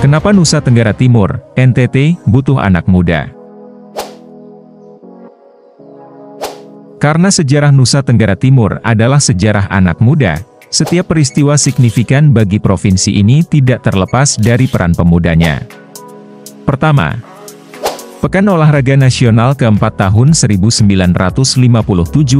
Kenapa Nusa Tenggara Timur, NTT, butuh anak muda? Karena sejarah Nusa Tenggara Timur adalah sejarah anak muda, setiap peristiwa signifikan bagi provinsi ini tidak terlepas dari peran pemudanya. Pertama, Pekan Olahraga Nasional keempat tahun 1957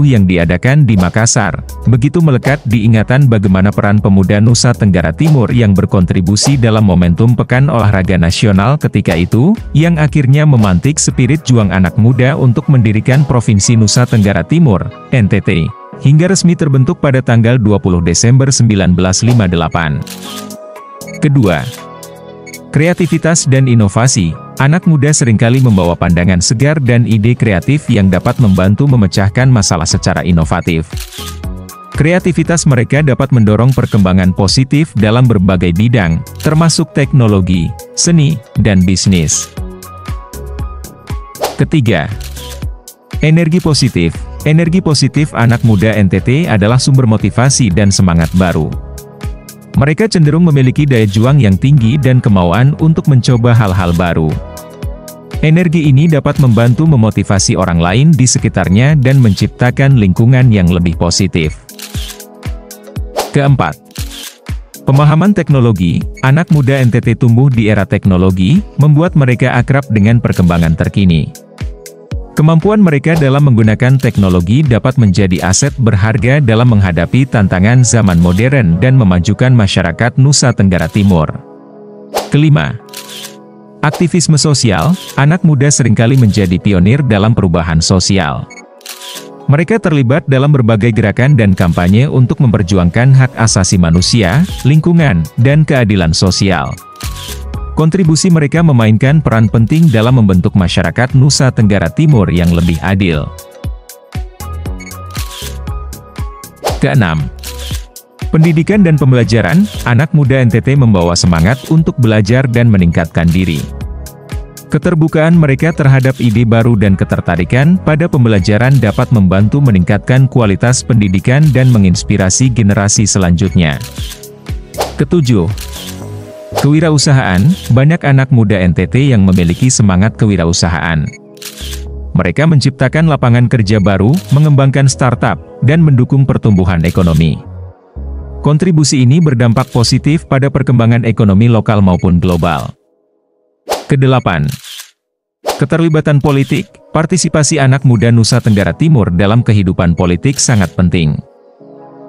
yang diadakan di Makassar, begitu melekat di ingatan bagaimana peran pemuda Nusa Tenggara Timur yang berkontribusi dalam momentum Pekan Olahraga Nasional ketika itu, yang akhirnya memantik spirit juang anak muda untuk mendirikan Provinsi Nusa Tenggara Timur, NTT, hingga resmi terbentuk pada tanggal 20 Desember 1958. Kedua, kreativitas dan inovasi. Anak muda seringkali membawa pandangan segar dan ide kreatif yang dapat membantu memecahkan masalah secara inovatif. Kreativitas mereka dapat mendorong perkembangan positif dalam berbagai bidang, termasuk teknologi, seni, dan bisnis. Ketiga, energi positif. Energi positif anak muda NTT adalah sumber motivasi dan semangat baru. Mereka cenderung memiliki daya juang yang tinggi dan kemauan untuk mencoba hal-hal baru. Energi ini dapat membantu memotivasi orang lain di sekitarnya dan menciptakan lingkungan yang lebih positif. Keempat, pemahaman teknologi. Anak muda NTT tumbuh di era teknologi, membuat mereka akrab dengan perkembangan terkini. Kemampuan mereka dalam menggunakan teknologi dapat menjadi aset berharga dalam menghadapi tantangan zaman modern dan memajukan masyarakat Nusa Tenggara Timur. Kelima, aktivisme sosial. Anak muda seringkali menjadi pionir dalam perubahan sosial. Mereka terlibat dalam berbagai gerakan dan kampanye untuk memperjuangkan hak asasi manusia, lingkungan, dan keadilan sosial. Kontribusi mereka memainkan peran penting dalam membentuk masyarakat Nusa Tenggara Timur yang lebih adil. Keenam, pendidikan dan pembelajaran. Anak muda NTT membawa semangat untuk belajar dan meningkatkan diri. Keterbukaan mereka terhadap ide baru dan ketertarikan pada pembelajaran dapat membantu meningkatkan kualitas pendidikan dan menginspirasi generasi selanjutnya. Ketujuh, kewirausahaan. Banyak anak muda NTT yang memiliki semangat kewirausahaan. Mereka menciptakan lapangan kerja baru, mengembangkan startup, dan mendukung pertumbuhan ekonomi. Kontribusi ini berdampak positif pada perkembangan ekonomi lokal maupun global. Kedelapan, keterlibatan politik. Partisipasi anak muda Nusa Tenggara Timur dalam kehidupan politik sangat penting.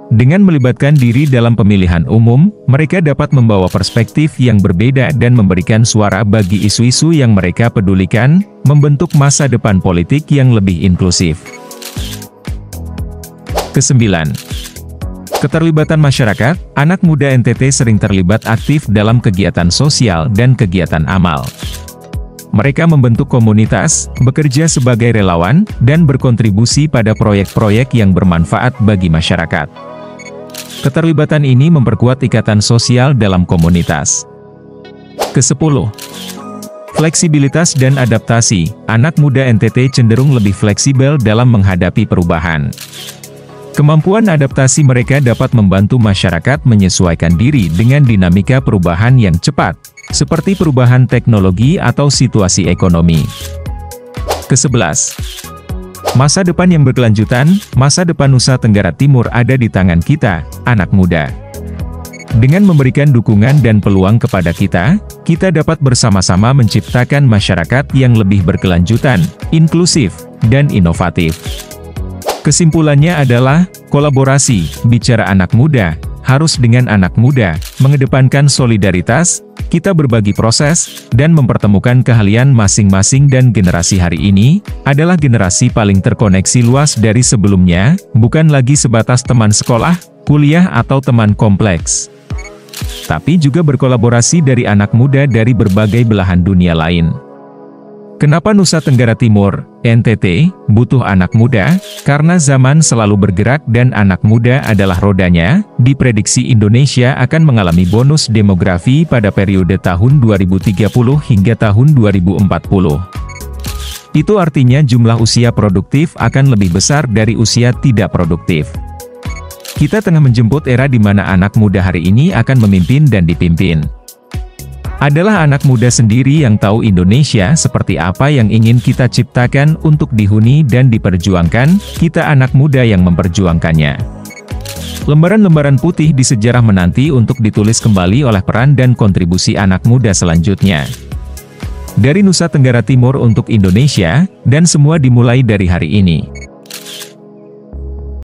Dengan melibatkan diri dalam pemilihan umum, mereka dapat membawa perspektif yang berbeda dan memberikan suara bagi isu-isu yang mereka pedulikan, membentuk masa depan politik yang lebih inklusif. Kesembilan, keterlibatan masyarakat. Anak muda NTT sering terlibat aktif dalam kegiatan sosial dan kegiatan amal. Mereka membentuk komunitas, bekerja sebagai relawan, dan berkontribusi pada proyek-proyek yang bermanfaat bagi masyarakat. Keterlibatan ini memperkuat ikatan sosial dalam komunitas. Kesepuluh, fleksibilitas dan adaptasi. Anak muda NTT cenderung lebih fleksibel dalam menghadapi perubahan. Kemampuan adaptasi mereka dapat membantu masyarakat menyesuaikan diri dengan dinamika perubahan yang cepat, seperti perubahan teknologi atau situasi ekonomi. Kesebelas, masa depan yang berkelanjutan. Masa depan Nusa Tenggara Timur ada di tangan kita, anak muda. Dengan memberikan dukungan dan peluang kepada kita dapat bersama-sama menciptakan masyarakat yang lebih berkelanjutan, inklusif, dan inovatif. Kesimpulannya adalah, kolaborasi. Bicara anak muda, harus dengan anak muda, mengedepankan solidaritas, kita berbagi proses, dan mempertemukan keahlian masing-masing. Dan generasi hari ini, adalah generasi paling terkoneksi luas dari sebelumnya, bukan lagi sebatas teman sekolah, kuliah atau teman kompleks. Tapi juga berkolaborasi dari anak muda dari berbagai belahan dunia lain. Kenapa Nusa Tenggara Timur, NTT, butuh anak muda? Karena zaman selalu bergerak dan anak muda adalah rodanya. Diprediksi Indonesia akan mengalami bonus demografi pada periode tahun 2030 hingga tahun 2040. Itu artinya jumlah usia produktif akan lebih besar dari usia tidak produktif. Kita tengah menjemput era di mana anak muda hari ini akan memimpin dan dipimpin. adalah anak muda sendiri yang tahu Indonesia seperti apa yang ingin kita ciptakan untuk dihuni dan diperjuangkan, kita anak muda yang memperjuangkannya. Lembaran-lembaran putih di sejarah menanti untuk ditulis kembali oleh peran dan kontribusi anak muda selanjutnya. Dari Nusa Tenggara Timur untuk Indonesia, dan semua dimulai dari hari ini.